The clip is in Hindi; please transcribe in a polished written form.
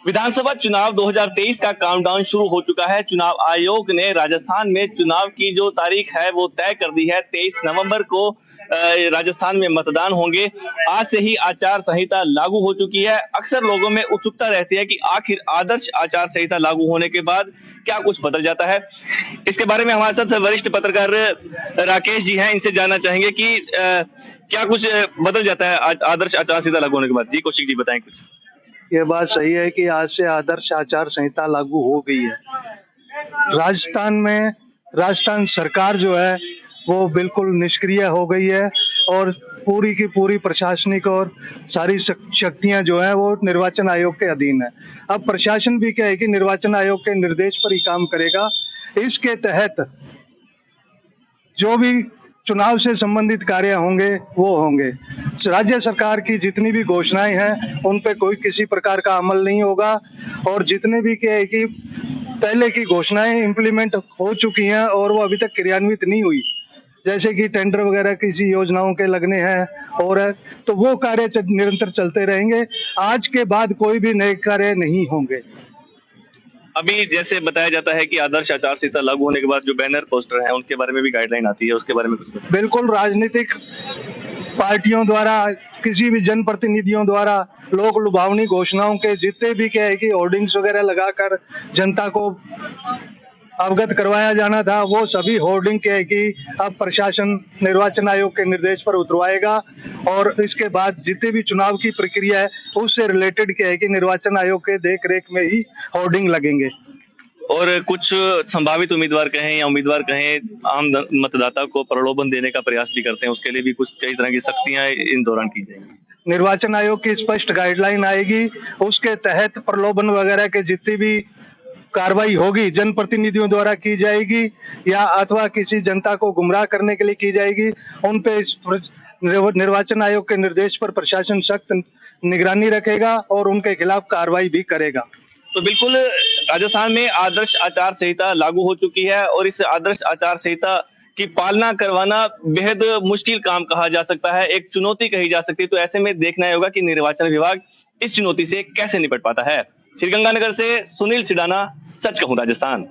विधानसभा चुनाव 2023 का काउंटडाउन शुरू हो चुका है। चुनाव आयोग ने राजस्थान में चुनाव की जो तारीख है वो तय कर दी है। 23 नवंबर को राजस्थान में मतदान होंगे। आज से ही आचार संहिता लागू हो चुकी है। अक्सर लोगों में उत्सुकता रहती है कि आखिर आदर्श आचार संहिता लागू होने के बाद क्या कुछ बदल जाता है। इसके बारे में हमारे साथ वरिष्ठ पत्रकार राकेश जी हैं, इनसे जानना चाहेंगे कि क्या कुछ बदल जाता है आदर्श आचार संहिता लागू होने के बाद। जी कौशिक जी बताएं कुछ। ये बात सही है कि आज से आदर्श आचार संहिता लागू हो गई है। राजस्थान सरकार जो है वो बिल्कुल निष्क्रिय हो गई है और पूरी की पूरी प्रशासनिक और सारी शक्तियां जो है वो निर्वाचन आयोग के अधीन है। अब प्रशासन भी क्या है कि निर्वाचन आयोग के निर्देश पर ही काम करेगा। इसके तहत जो भी चुनाव से संबंधित कार्य होंगे वो होंगे। राज्य सरकार की जितनी भी घोषणाएं हैं उन पे कोई किसी प्रकार का अमल नहीं होगा और जितने भी क्या है कि पहले की घोषणाएं इम्प्लीमेंट हो चुकी हैं और वो अभी तक क्रियान्वित नहीं हुई, जैसे कि टेंडर वगैरह किसी योजनाओं के लगने हैं और तो वो कार्य निरंतर चलते रहेंगे। आज के बाद कोई भी नए कार्य नहीं होंगे। अभी जैसे बताया जाता है कि आदर्श आचार संहिता लागू होने के बाद जो बैनर पोस्टर हैं उनके बारे में भी गाइडलाइन आती है, उसके बारे में कुछ बिल्कुल राजनीतिक पार्टियों द्वारा, किसी भी जनप्रतिनिधियों द्वारा लोक लुभावनी घोषणाओं के जितने भी क्या है कि होर्डिंग्स वगैरह लगाकर जनता को अवगत करवाया जाना था, वो सभी होर्डिंग क्या है कि अब प्रशासन निर्वाचन आयोग के निर्देश पर उतरवाएगा और इसके बाद जितने भी चुनाव की प्रक्रिया है उससे रिलेटेड क्या है कि निर्वाचन आयोग के देख रेख में ही होर्डिंग लगेंगे। और कुछ संभावित उम्मीदवार कहें या उम्मीदवार कहें आम मतदाता को प्रलोभन देने का प्रयास भी करते हैं, उसके लिए भी कुछ कई तरह की सख्तियां इन दौरान की जाएंगी। निर्वाचन आयोग की स्पष्ट गाइडलाइन आएगी, उसके तहत प्रलोभन वगैरह के जितनी भी कार्रवाई होगी जनप्रतिनिधियों द्वारा की जाएगी या अथवा किसी जनता को गुमराह करने के लिए की जाएगी, उन पे निर्वाचन आयोग के निर्देश पर प्रशासन सख्त निगरानी रखेगा और उनके खिलाफ कार्रवाई भी करेगा। तो बिल्कुल राजस्थान में आदर्श आचार संहिता लागू हो चुकी है और इस आदर्श आचार संहिता की पालना करवाना बेहद मुश्किल काम कहा जा सकता है, एक चुनौती कही जा सकती है। तो ऐसे में देखना होगा कि निर्वाचन विभाग इस चुनौती से कैसे निपट पाता है। श्रीगंगानगर से सुनील सिडाना, सच कहूं राजस्थान।